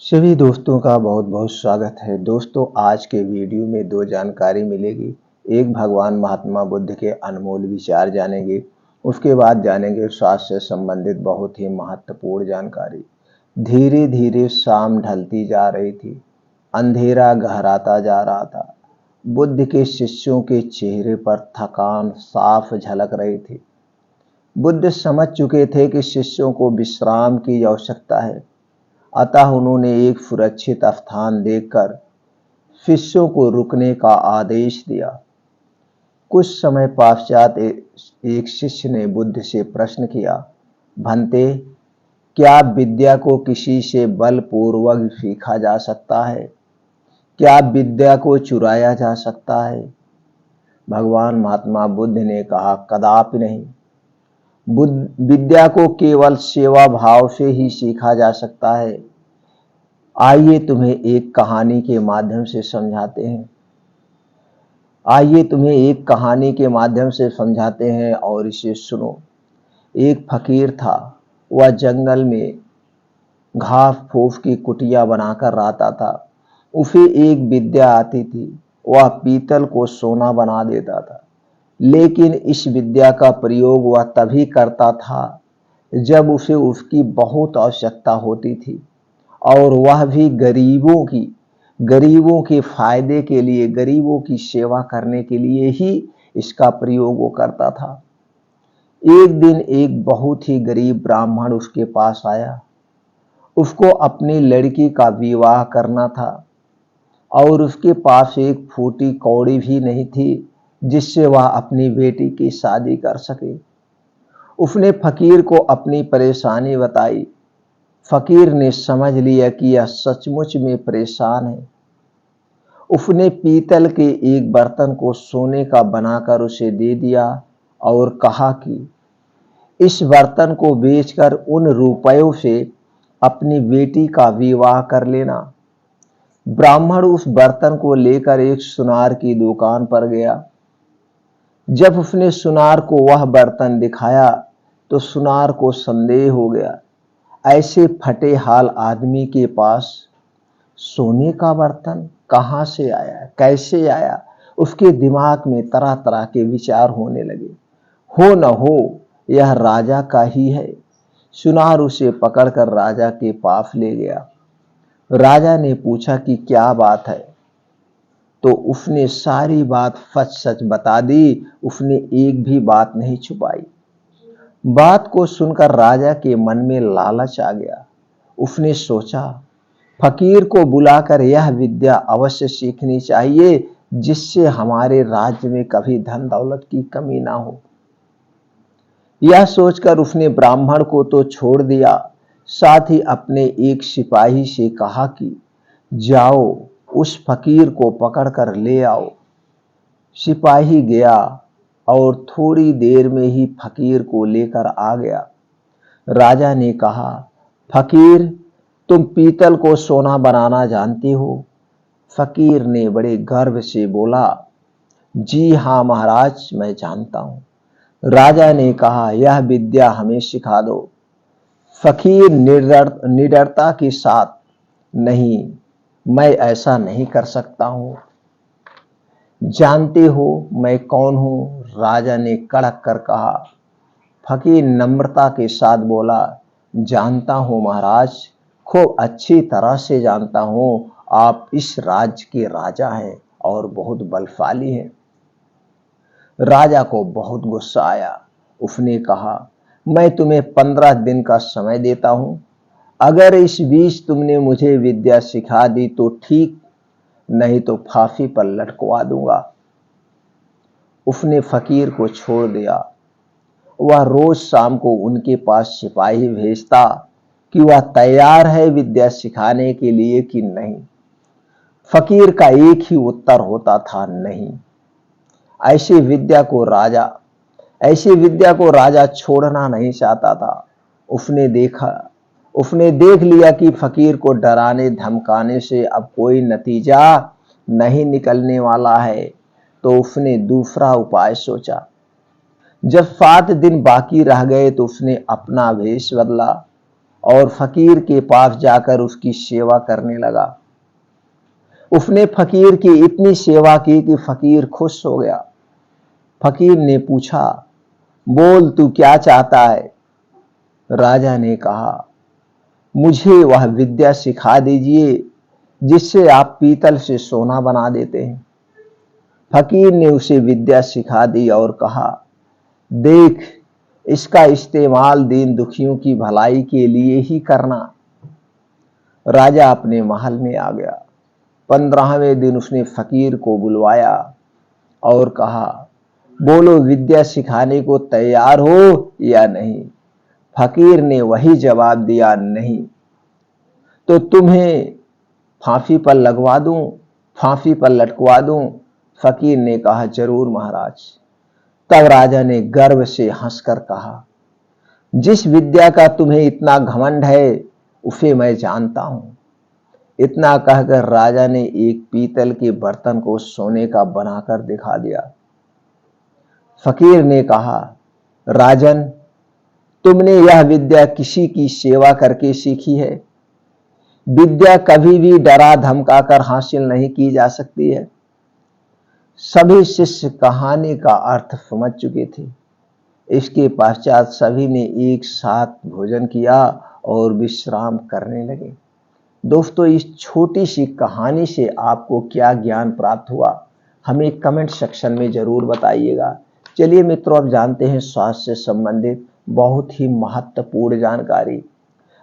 सभी दोस्तों का बहुत बहुत स्वागत है। दोस्तों, आज के वीडियो में दो जानकारी मिलेगी। एक, भगवान महात्मा बुद्ध के अनमोल विचार जानेंगे। उसके बाद जानेंगे स्वास्थ्य से संबंधित बहुत ही महत्वपूर्ण जानकारी। धीरे धीरे शाम ढलती जा रही थी, अंधेरा गहराता जा रहा था। बुद्ध के शिष्यों के चेहरे पर थकान साफ झलक रही थी। बुद्ध समझ चुके थे कि शिष्यों को विश्राम की आवश्यकता है, अतः उन्होंने एक सुरक्षित स्थान देखकर शिष्यों को रुकने का आदेश दिया। कुछ समय पश्चात एक शिष्य ने बुद्ध से प्रश्न किया, भंते, क्या विद्या को किसी से बलपूर्वक सीखा जा सकता है? क्या विद्या को चुराया जा सकता है? भगवान महात्मा बुद्ध ने कहा, कदापि नहीं। विद्या को केवल सेवा भाव से ही सीखा जा सकता है। आइए तुम्हें एक कहानी के माध्यम से समझाते हैं। और इसे सुनो। एक फकीर था। वह जंगल में घास फूस की कुटिया बनाकर रहता था। उसे एक विद्या आती थी। वह पीतल को सोना बना देता था, लेकिन इस विद्या का प्रयोग वह तभी करता था जब उसे उसकी बहुत आवश्यकता होती थी, और वह भी गरीबों के फायदे के लिए, गरीबों की सेवा करने के लिए ही इसका प्रयोग वो करता था। एक दिन एक बहुत ही गरीब ब्राह्मण उसके पास आया। उसको अपनी लड़की का विवाह करना था और उसके पास एक फूटी कौड़ी भी नहीं थी जिससे वह अपनी बेटी की शादी कर सके। उसने फकीर को अपनी परेशानी बताई। फकीर ने समझ लिया कि यह सचमुच में परेशान है। उसने पीतल के एक बर्तन को सोने का बनाकर उसे दे दिया और कहा कि इस बर्तन को बेचकर उन रुपयों से अपनी बेटी का विवाह कर लेना। ब्राह्मण उस बर्तन को लेकर एक सुनार की दुकान पर गया। जब उसने सुनार को वह बर्तन दिखाया तो सुनार को संदेह हो गया। ऐसे फटे हाल आदमी के पास सोने का बर्तन कहां से आया, कैसे आया? उसके दिमाग में तरह तरह के विचार होने लगे। हो न हो यह राजा का ही है। सुनार उसे पकड़कर राजा के पास ले गया। राजा ने पूछा कि क्या बात है, तो उसने सारी बात सच सच बता दी। उसने एक भी बात नहीं छुपाई। बात को सुनकर राजा के मन में लालच आ गया। उसने सोचा, फकीर को बुलाकर यह विद्या अवश्य सीखनी चाहिए जिससे हमारे राज्य में कभी धन दौलत की कमी ना हो। यह सोचकर उसने ब्राह्मण को तो छोड़ दिया, साथ ही अपने एक सिपाही से कहा कि जाओ उस फकीर को पकड़कर ले आओ। सिपाही गया और थोड़ी देर में ही फकीर को लेकर आ गया। राजा ने कहा, फकीर, तुम पीतल को सोना बनाना जानते हो? फकीर ने बड़े गर्व से बोला, जी हाँ महाराज, मैं जानता हूं। राजा ने कहा, यह विद्या हमें सिखा दो। फकीर निडरता के साथ, नहीं, मैं ऐसा नहीं कर सकता हूं। जानते हो मैं कौन हूं? राजा ने कड़क कर कहा। फकीर नम्रता के साथ बोला, जानता हूं महाराज, खूब अच्छी तरह से जानता हूं। आप इस राज्य के राजा हैं और बहुत बलशाली हैं। राजा को बहुत गुस्सा आया। उसने कहा, मैं तुम्हें 15 दिन का समय देता हूं। अगर इस बीच तुमने मुझे विद्या सिखा दी तो ठीक, नहीं तो फांसी पर लटकवा दूंगा। उसने फकीर को छोड़ दिया। वह रोज शाम को उनके पास सिपाही भेजता कि वह तैयार है विद्या सिखाने के लिए कि नहीं। फकीर का एक ही उत्तर होता था, नहीं। ऐसी विद्या को राजा छोड़ना नहीं चाहता था। उसने देख लिया कि फकीर को डराने धमकाने से अब कोई नतीजा नहीं निकलने वाला है, तो उसने दूसरा उपाय सोचा। जब 7 दिन बाकी रह गए तो उसने अपना वेश बदला। और फकीर के पास जाकर उसकी सेवा करने लगा। उसने फकीर की इतनी सेवा की कि फकीर खुश हो गया। फकीर ने पूछा, बोल तू क्या चाहता है? राजा ने कहा, मुझे वह विद्या सिखा दीजिए जिससे आप पीतल से सोना बना देते हैं। फकीर ने उसे विद्या सिखा दी और कहा, देख, इसका इस्तेमाल दीन दुखियों की भलाई के लिए ही करना। राजा अपने महल में आ गया। 15वें दिन उसने फकीर को बुलवाया और कहा, बोलो विद्या सिखाने को तैयार हो या नहीं? फकीर ने वही जवाब दिया, नहीं। तो तुम्हें फांसी पर लगवा दूं, फांसी पर लटकवा दूं? फकीर ने कहा, जरूर महाराज। तब राजा ने गर्व से हंसकर कहा, जिस विद्या का तुम्हें इतना घमंड है उसे मैं जानता हूं। इतना कहकर राजा ने एक पीतल के बर्तन को सोने का बनाकर दिखा दिया। फकीर ने कहा, राजन, तुमने यह विद्या किसी की सेवा करके सीखी है। विद्या कभी भी डरा धमकाकर हासिल नहीं की जा सकती है। सभी शिष्य कहानी का अर्थ समझ चुके थे। इसके पश्चात सभी ने एक साथ भोजन किया और विश्राम करने लगे। दोस्तों, इस छोटी सी कहानी से आपको क्या ज्ञान प्राप्त हुआ, हमें कमेंट सेक्शन में जरूर बताइएगा। चलिए मित्रों, अब जानते हैं स्वास्थ्य से संबंधित बहुत ही महत्वपूर्ण जानकारी।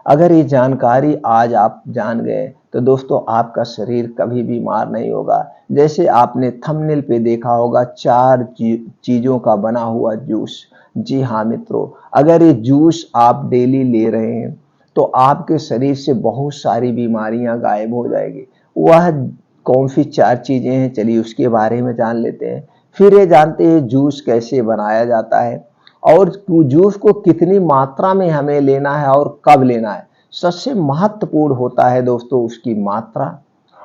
अगर ये जानकारी आज आप जान गए तो दोस्तों आपका शरीर कभी बीमार नहीं होगा। जैसे आपने थंबनेल पे देखा होगा 4 चीजों का बना हुआ जूस। जी हाँ मित्रों, अगर ये जूस आप डेली ले रहे हैं तो आपके शरीर से बहुत सारी बीमारियां गायब हो जाएगी। वह कौन सी 4 चीजें हैं, चलिए उसके बारे में जान लेते हैं। फिर ये जानते हैं जूस कैसे बनाया जाता है और जूस को कितनी मात्रा में हमें लेना है और कब लेना है। सबसे महत्वपूर्ण होता है दोस्तों उसकी मात्रा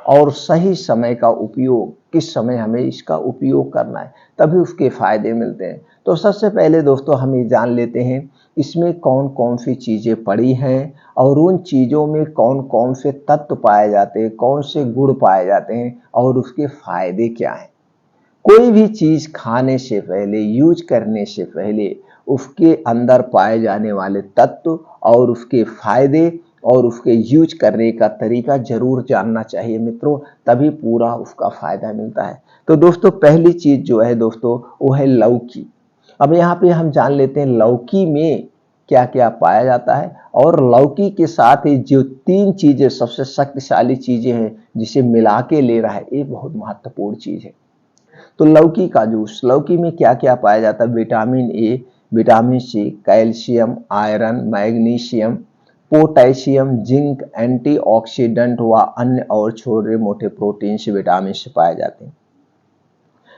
और सही समय का उपयोग, किस समय हमें इसका उपयोग करना है, तभी उसके फायदे मिलते हैं। तो सबसे पहले दोस्तों हम ये जान लेते हैं इसमें कौन कौन सी चीजें पड़ी हैं और उन चीजों में कौन कौन से तत्व पाए जाते हैं, कौन से गुण पाए जाते हैं और उसके फायदे क्या हैं। कोई भी चीज खाने से पहले, यूज करने से पहले उसके अंदर पाए जाने वाले तत्व और उसके फायदे और उसके यूज करने का तरीका जरूर जानना चाहिए मित्रों, तभी पूरा उसका फायदा मिलता है। तो दोस्तों पहली चीज जो है दोस्तों वो है लौकी। अब यहाँ पे हम जान लेते हैं लौकी में क्या क्या पाया जाता है और लौकी के साथ ही जो 3 चीजें सबसे शक्तिशाली चीजें हैं जिसे मिला के ले रहा है, ये बहुत महत्वपूर्ण चीज है। तो लौकी का जूस, लौकी में क्या क्या पाया जाता है? Vitamin A, vitamin C, calcium, iron, magnesium, potassium, zinc, antioxidant व अन्य और छोटे मोटे प्रोटीन से, विटामिन से पाए जाते हैं।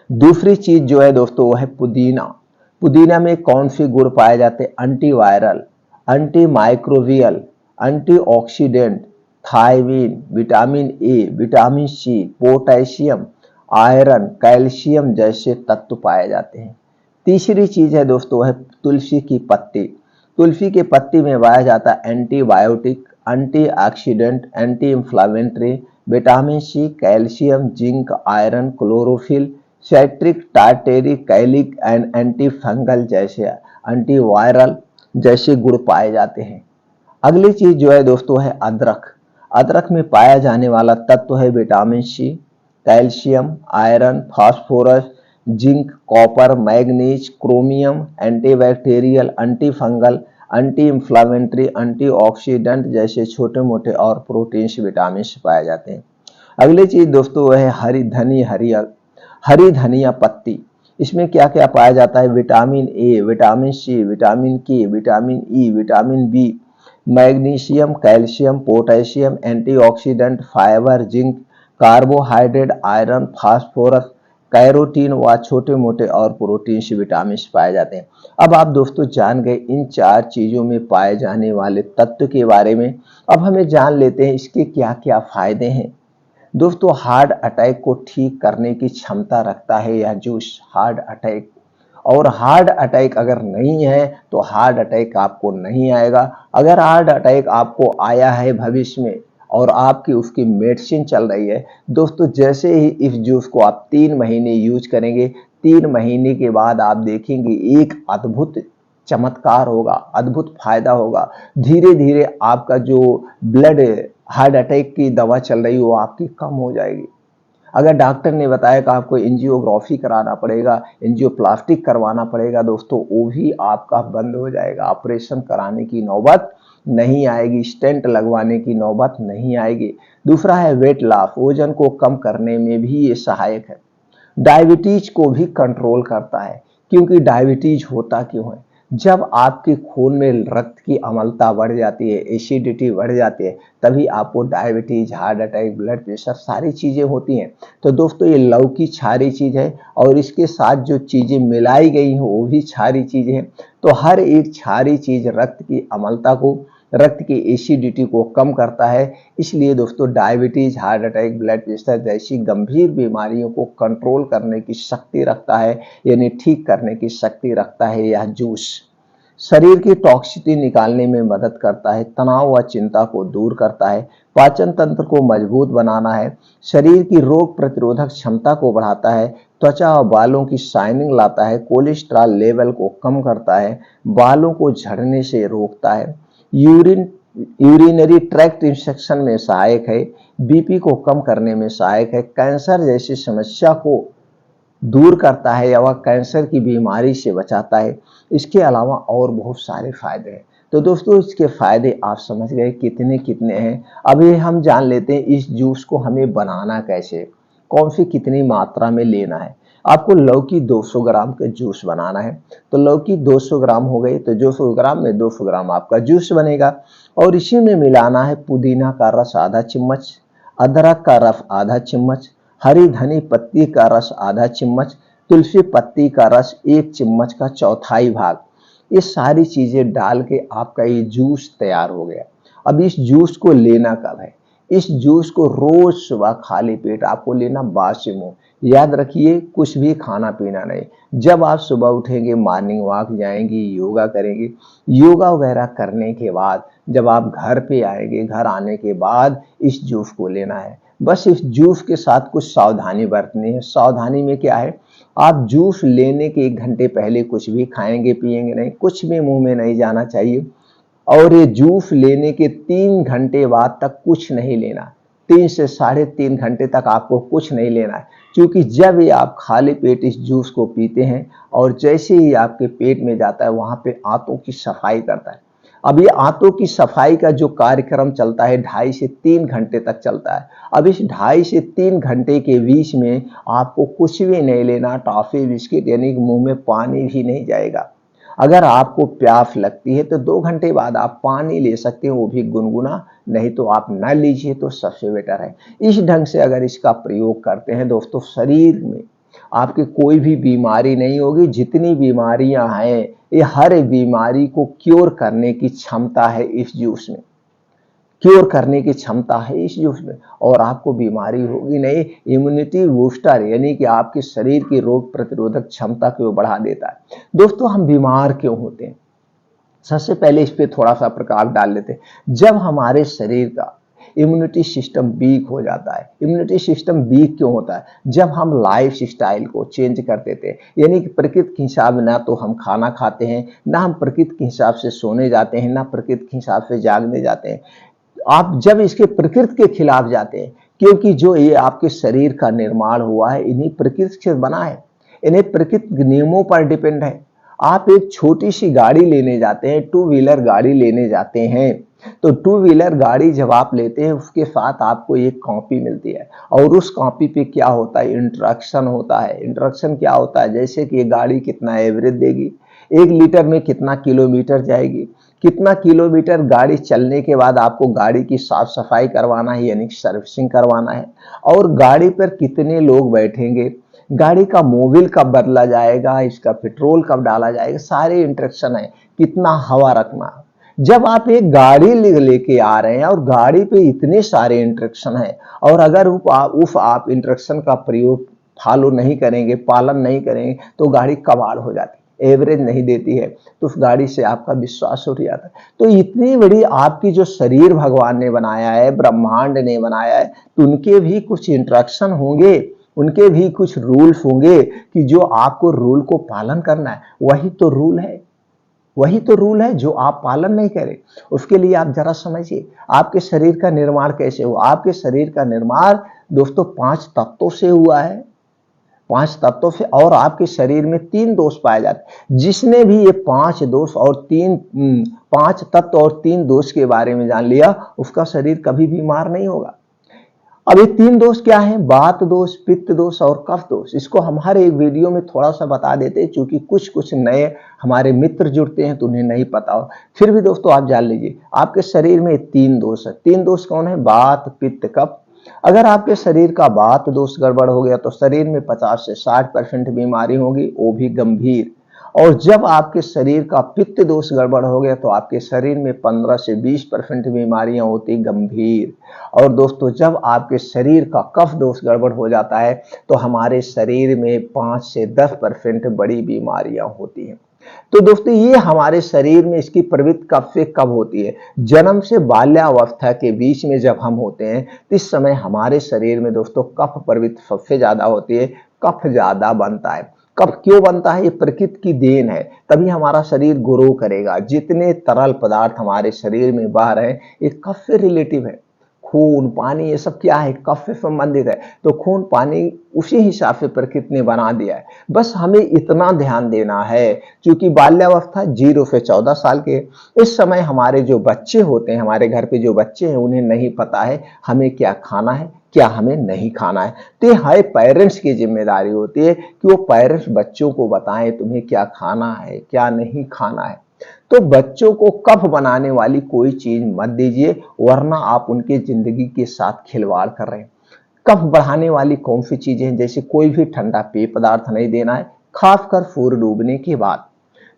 दूसरी चीज जो है दोस्तों वो है पुदीना। पुदीना में कौन से गुण पाए जाते हैं? Antiviral, anti microbial, antioxidant, thiamine, vitamin A, vitamin C, potassium, iron, calcium जैसे तत्व पाए जाते हैं। तीसरी चीज है दोस्तों है तुलसी की पत्ती। तुलसी के पत्ती में पाया जाता है antibiotic, antioxidant, anti inflammatory, vitamin C, calcium, zinc, iron, chlorophyll, citric, tartaric, malic and anti fungal जैसे एंटीवायरल जैसे गुण पाए जाते हैं। अगली चीज जो है दोस्तों है अदरक। अदरक में पाया जाने वाला तत्व है vitamin C, calcium, iron, phosphorus, zinc, copper, manganese, chromium, antibacterial, anti fungal, anti inflammatory, antioxidant जैसे छोटे मोटे और प्रोटीन विटामिन पाए जाते हैं। अगली चीज दोस्तों वह है हरी धनिया पत्ती। इसमें क्या क्या पाया जाता है? Vitamin A, vitamin C, vitamin K, vitamin E, vitamin B, magnesium, calcium, potassium, antioxidant, fibre, zinc, carbohydrate, iron, phosphorus, carotene व छोटे मोटे और प्रोटीन से विटामिन पाए जाते हैं। अब आप दोस्तों जान गए इन 4 चीजों में पाए जाने वाले तत्व के बारे में। अब हमें जान लेते हैं इसके क्या क्या फायदे हैं। दोस्तों हार्ट अटैक को ठीक करने की क्षमता रखता है यह जूस, हार्ट अटैक और हार्ट अटैक अगर नहीं है तो हार्ट अटैक आपको नहीं आएगा। अगर हार्ट अटैक आपको आया है भविष्य में और आपकी उसकी मेडिसिन चल रही है दोस्तों, जैसे ही इस जूस को आप 3 महीने यूज करेंगे, 3 महीने के बाद आप देखेंगे एक अद्भुत चमत्कार होगा, अद्भुत फायदा होगा। धीरे धीरे आपका जो ब्लड हार्ट अटैक की दवा चल रही है वो आपकी कम हो जाएगी। अगर डॉक्टर ने बताया कि आपको एंजियोग्राफी कराना पड़ेगा, एंजियोप्लास्टिक करवाना पड़ेगा दोस्तों, वो भी आपका बंद हो जाएगा। ऑपरेशन कराने की नौबत नहीं आएगी, स्टेंट लगवाने की नौबत नहीं आएगी। दूसरा है वेट लॉस, वजन को कम करने में भी ये सहायक है। डायबिटीज को भी कंट्रोल करता है, क्योंकि डायबिटीज होता क्यों है, जब आपके खून में रक्त की अम्लता बढ़ जाती है, एसिडिटी बढ़ जाती है, तभी आपको diabetes, heart attack, blood pressure सारी चीजें होती हैं। तो दोस्तों ये लौकी क्षारीय चीज है और इसके साथ जो चीजें मिलाई गई हैं वो भी क्षारीय चीजें हैं। तो हर एक क्षारीय चीज रक्त की अम्लता को, रक्त की एसिडिटी को कम करता है। इसलिए दोस्तों diabetes, heart attack, blood pressure जैसी गंभीर बीमारियों को कंट्रोल करने की शक्ति रखता है, यानी ठीक करने की शक्ति रखता है यह जूस। शरीर की टॉक्सिसिटी निकालने में मदद करता है, तनाव व चिंता को दूर करता है, पाचन तंत्र को मजबूत बनाना है, शरीर की रोग प्रतिरोधक क्षमता को बढ़ाता है, त्वचा और बालों की शाइनिंग लाता है, कोलेस्ट्रॉल लेवल को कम करता है, बालों को झड़ने से रोकता है, यूरिनरी ट्रैक्ट इंफेक्शन में सहायक है, बीपी को कम करने में सहायक है, कैंसर जैसी समस्या को दूर करता है या वह कैंसर की बीमारी से बचाता है। इसके अलावा और बहुत सारे फायदे हैं। तो दोस्तों इसके फायदे आप समझ गए कितने कितने हैं। अभी हम जान लेते हैं इस जूस को हमें बनाना कैसे, कौन सी कितनी मात्रा में लेना है। आपको लौकी 200 ग्राम का जूस बनाना है, तो लौकी 200 ग्राम हो गई, तो 200 ग्राम में 200 ग्राम आपका जूस बनेगा। और इसी में मिलाना है पुदीना का रस आधा चम्मच, अदरक का रस आधा चम्मच, हरी धनी पत्ती का रस आधा चम्मच, तुलसी पत्ती का रस 1 चम्मच का चौथाई भाग। ये सारी चीजें डाल के आपका ये जूस तैयार हो गया। अब इस जूस को लेना कब है, इस जूस को रोज सुबह खाली पेट आपको लेना, बासी मुंह। याद रखिए कुछ भी खाना पीना नहीं। जब आप सुबह उठेंगे, मॉर्निंग वॉक जाएंगे, योगा करेंगे, योगा वगैरह करने के बाद जब आप घर पे आएंगे, घर आने के बाद इस जूस को लेना है। बस इस जूस के साथ कुछ सावधानी बरतनी है। सावधानी में क्या है, आप जूस लेने के 1 घंटे पहले कुछ भी खाएंगे पिएंगे नहीं, कुछ भी मुंह में नहीं जाना चाहिए। और ये जूस लेने के 3 घंटे बाद तक कुछ नहीं लेना, 3 से 3.5 घंटे तक आपको कुछ नहीं लेना है। क्योंकि जब ये आप खाली पेट इस जूस को पीते हैं और जैसे ही आपके पेट में जाता है वहां पे आंतों की सफाई करता है। अब ये आंतों की सफाई का जो कार्यक्रम चलता है 2.5 से 3 घंटे तक चलता है। अब इस 2.5 से 3 घंटे के बीच में आपको कुछ भी नहीं लेना, टॉफी बिस्किट यानी कि मुंह में पानी भी नहीं जाएगा। अगर आपको प्यास लगती है तो 2 घंटे बाद आप पानी ले सकते हैं, वो भी गुनगुना, नहीं तो आप न लीजिए तो सबसे बेटर है। इस ढंग से अगर इसका प्रयोग करते हैं दोस्तों, शरीर में आपकी कोई भी बीमारी नहीं होगी। जितनी बीमारियां हैं ये हर बीमारी को क्योर करने की क्षमता है इस जूस में, क्योर करने की क्षमता है इस जूस में, और आपको बीमारी होगी नहीं। इम्यूनिटी बूस्टर यानी कि आपके शरीर की रोग प्रतिरोधक क्षमता को बढ़ा देता है। दोस्तों हम बीमार क्यों होते हैं, सबसे पहले इस पे थोड़ा सा प्रकाश डाल लेते हैं। जब हमारे शरीर का इम्यूनिटी सिस्टम वीक हो जाता है। इम्यूनिटी सिस्टम वीक क्यों होता है, जब हम लाइफ स्टाइल को चेंज कर देते हैं, यानी कि प्रकृति के हिसाब ना तो हम खाना खाते हैं, ना हम प्रकृति के हिसाब से सोने जाते हैं, ना प्रकृति के हिसाब से जागने जाते हैं। आप जब इसके प्रकृति के खिलाफ जाते हैं, क्योंकि जो ये आपके शरीर का निर्माण हुआ है इन्हीं प्रकृति से बना है, इन्हें प्रकृति नियमों पर डिपेंड है। आप एक छोटी सी गाड़ी लेने जाते हैं, 2 व्हीलर गाड़ी लेने जाते हैं, तो 2 व्हीलर गाड़ी जब आप लेते हैं उसके साथ आपको एक कॉपी मिलती है, और उस कॉपी पे क्या होता है, इंस्ट्रक्शन होता है। इंस्ट्रक्शन क्या होता है, जैसे कि ये गाड़ी कितना एवरेज देगी, 1 लीटर में कितना किलोमीटर जाएगी, कितना किलोमीटर गाड़ी चलने के बाद आपको गाड़ी की साफ सफाई करवाना है यानी सर्विसिंग करवाना है, और गाड़ी पर कितने लोग बैठेंगे, गाड़ी का मोबिल कब बदला जाएगा, इसका पेट्रोल कब डाला जाएगा, सारे इंस्ट्रक्शन है। कितना हवा रखना। जब आप एक गाड़ी लेके आ रहे हैं और गाड़ी पे इतने सारे इंस्ट्रक्शन है, और अगर आप इंस्ट्रक्शन का प्रयोग फॉलो नहीं करेंगे, पालन नहीं करेंगे, तो गाड़ी कबाड़ हो जाती है। एवरेज नहीं देती है, तो उस गाड़ी से आपका विश्वास उठ जाता है। तो इतनी बड़ी आपकी जो शरीर भगवान ने बनाया है, ब्रह्मांड ने बनाया है, तो उनके भी कुछ इंस्ट्रक्शन होंगे, उनके भी कुछ रूल्स होंगे कि जो आपको रूल को पालन करना है। वही तो रूल है, वही तो रूल है जो आप पालन नहीं करें। उसके लिए आप जरा समझिए, आपके शरीर का निर्माण कैसे हुआ। आपके शरीर का निर्माण दोस्तों 5 तत्वों से हुआ है, 5 तत्वों से। और आपके शरीर में 3 दोष पाए जाते हैं। जिसने भी ये 5 दोष और 5 तत्व और 3 दोष के बारे में जान लिया, उसका शरीर कभी बीमार नहीं होगा। अब ये 3 दोष क्या है? वात दोष, पित्त दोष और कफ दोष। इसको हम हर एक वीडियो में थोड़ा सा बता देते हैं, क्योंकि कुछ कुछ नए हमारे मित्र जुड़ते हैं तो उन्हें नहीं पता हो। फिर भी दोस्तों आप जान लीजिए, आपके शरीर में 3 दोष है। 3 दोष कौन है? वात, पित्त, कफ। अगर आपके शरीर का वात दोष गड़बड़ हो गया तो शरीर में 50 से 60% बीमारी होगी, वो भी गंभीर। और जब आपके शरीर का पित्त दोष गड़बड़ हो गया तो आपके शरीर में 15 से 20% बीमारियां होती गंभीर। और दोस्तों जब आपके शरीर का कफ दोष गड़बड़ हो जाता है तो हमारे शरीर में 5 से 10% बड़ी बीमारियां होती हैं। तो दोस्तों ये हमारे शरीर में इसकी प्रवृत्ति कब से कब होती है? जन्म से बाल्यावस्था के बीच में जब हम होते हैं, तो इस समय हमारे शरीर में दोस्तों कफ प्रवृत्ति सबसे ज्यादा होती है, कफ ज्यादा बनता है। कफ क्यों बनता है? ये प्रकृति की देन है, तभी हमारा शरीर ग्रो करेगा। जितने तरल पदार्थ हमारे शरीर में बह रहे हैं ये कफ से रिलेटिव है। खून, पानी, ये सब क्या है? कफ से संबंधित है। तो खून, पानी उसी हिसाब से प्रकृति ने बना दिया है। बस हमें इतना ध्यान देना है, क्योंकि बाल्यावस्था 0 से 14 साल के, इस समय हमारे जो बच्चे होते हैं, हमारे घर पे जो बच्चे हैं, उन्हें नहीं पता है हमें क्या खाना है, क्या हमें नहीं खाना है। तो ये पेरेंट्स की जिम्मेदारी होती है कि वो पेरेंट्स बच्चों को बताएं तुम्हें क्या खाना है, क्या नहीं खाना है। तो बच्चों को कफ बनाने वाली कोई चीज मत दीजिए, वरना आप उनके जिंदगी के साथ खिलवाड़ कर रहे हैं। कफ बढ़ाने वाली कौन सी चीजें हैं? जैसे कोई भी ठंडा पेय पदार्थ नहीं देना है, खासकर सूर्य डूबने के बाद।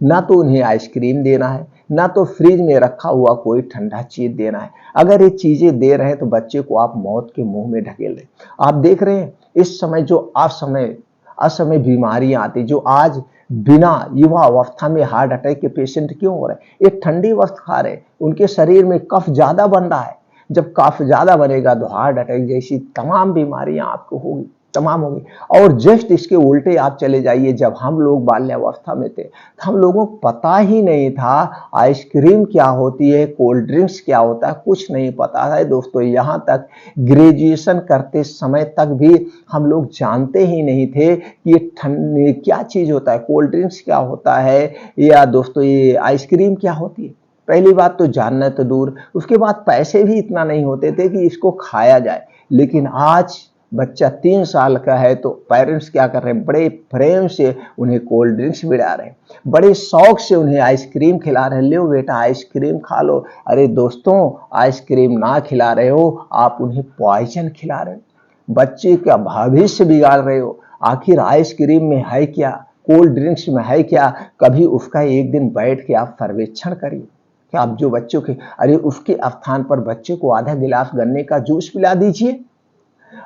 ना तो उन्हें आइसक्रीम देना है, ना तो फ्रिज में रखा हुआ कोई ठंडा चीज देना है। अगर ये चीजें दे रहे हैं तो बच्चे को आप मौत के मुंह में ढकेल रहे हैं। आप देख रहे हैं इस समय जो असमय बीमारियां आती, जो आज बिना युवा अवस्था में हार्ट अटैक के पेशेंट क्यों हो रहे हैं? एक ठंडी वस्तु खा रहे, उनके शरीर में कफ ज्यादा बन रहा है। जब कफ ज्यादा बनेगा तो हार्ट अटैक जैसी तमाम बीमारियां आपको होगी, तमाम होगी। और जस्ट इसके उल्टे आप चले जाइए, जब हम लोग बाल्यावस्था में थे तो हम लोगों को पता ही नहीं था आइसक्रीम क्या होती है, कोल्ड ड्रिंक्स क्या होता है, कुछ नहीं पता है दोस्तों। यहाँ तक ग्रेजुएशन करते समय तक भी हम लोग जानते ही नहीं थे कि ये ठंडी क्या चीज होता है, कोल्ड ड्रिंक्स क्या होता है, या दोस्तों ये आइसक्रीम क्या होती है। पहली बात तो जानना तो दूर, उसके बाद पैसे भी इतना नहीं होते थे कि इसको खाया जाए। लेकिन आज बच्चा 3 साल का है तो पेरेंट्स क्या कर रहे हैं? बड़े प्रेम से उन्हें कोल्ड ड्रिंक्स पिला रहे हैं, बड़े शौक से उन्हें आइसक्रीम खिला रहे हैं। लो बेटा आइसक्रीम खा लो। अरे दोस्तों आइसक्रीम ना खिला रहे हो, आप उन्हें पॉइजन खिला रहे हो, बच्चे का भविष्य बिगाड़ रहे हो। आखिर आइसक्रीम में है क्या, कोल्ड ड्रिंक्स में है क्या? कभी उसका एक दिन बैठ के आप सर्वेक्षण करिए कि आप जो बच्चों के, अरे उसके स्थान पर बच्चे को आधा गिलास गन्ने का जूस पिला दीजिए,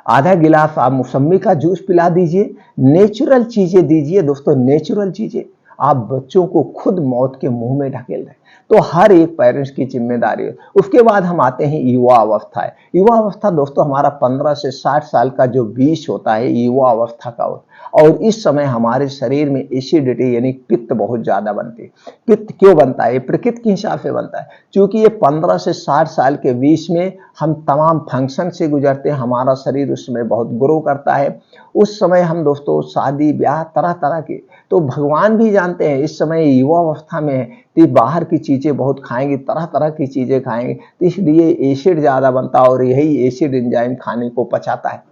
आधा गिलास आप मौसम्मी का जूस पिला दीजिए, नेचुरल चीजें दीजिए दोस्तों, नेचुरल चीजें। आप बच्चों को खुद मौत के मुंह में ढकेल रहे हैं। तो हर एक पेरेंट्स की जिम्मेदारी है। उसके बाद हम आते हैं युवा अवस्था है। युवा अवस्था दोस्तों हमारा 15 से 60 साल का जो बीच होता है, युवा अवस्था का होता है। और इस समय हमारे शरीर में एसिडिटी यानी पित्त बहुत ज्यादा बनती है। पित्त क्यों बनता है? प्रकृति के हिसाब से बनता है, क्योंकि ये 15 से 60 साल के बीच में हम तमाम फंक्शन से गुजरते हैं, हमारा शरीर उस समय बहुत ग्रो करता है। उस समय हम दोस्तों शादी ब्याह तरह तरह के, तो भगवान भी जानते हैं इस समय युवा अवस्था में है तो बाहर की चीजें बहुत खाएंगे, तरह तरह की चीजें खाएंगे, तो इसलिए एसिड ज्यादा बनता है और यही एसिड एंजाइम खाने को पचाता है।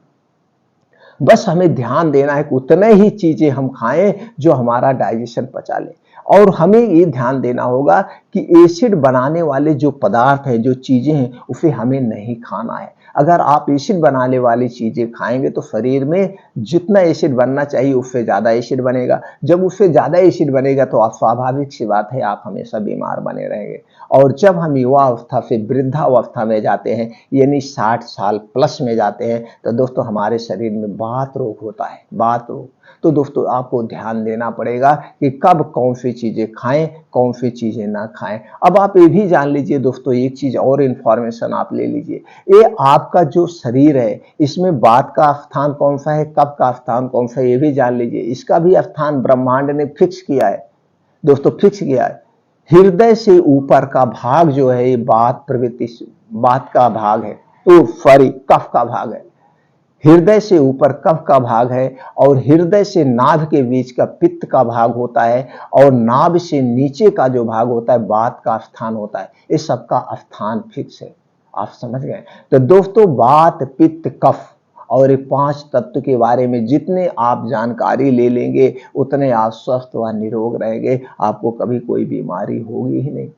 बस हमें ध्यान देना है कि उतने ही चीजें हम खाएं जो हमारा डाइजेशन पचा ले। और हमें ये ध्यान देना होगा कि एसिड बनाने वाले जो पदार्थ हैं, जो चीजें हैं, उसे हमें नहीं खाना है। अगर आप एसिड बनाने वाली चीजें खाएंगे तो शरीर में जितना एसिड बनना चाहिए उससे ज्यादा एसिड बनेगा। जब उससे ज्यादा एसिड बनेगा तो आप स्वाभाविक सी बात है आप हमेशा बीमार बने रहेंगे। और जब हम युवा अवस्था से वृद्धावस्था में जाते हैं यानी 60 साल प्लस में जाते हैं तो दोस्तों हमारे शरीर में बात रोग होता है, बात रोग। तो दोस्तों आपको ध्यान देना पड़ेगा कि कब कौन सी चीजें खाएं, कौन सी चीजें ना खाएं। अब आप ये भी जान लीजिए दोस्तों, एक चीज और इंफॉर्मेशन आप ले लीजिए, ये आपका जो शरीर है इसमें वात का स्थान कौन सा है, कफ का स्थान कौन सा है, ये भी जान लीजिए। इसका भी स्थान ब्रह्मांड ने फिक्स किया है दोस्तों, फिक्स किया है। हृदय से ऊपर का भाग जो है ये वात प्रवृत्ति, वात का भाग है, तो सॉरी कफ का भाग है। हृदय से ऊपर कफ का भाग है और हृदय से नाभ के बीच का पित्त का भाग होता है और नाभ से नीचे का जो भाग होता है वात का स्थान होता है। इस सबका स्थान फिक्स है, आप समझ गए। तो दोस्तों वात पित्त कफ और ये 5 तत्व के बारे में जितने आप जानकारी ले लेंगे उतने आप स्वस्थ व निरोग रहेंगे, आपको कभी कोई बीमारी होगी ही नहीं।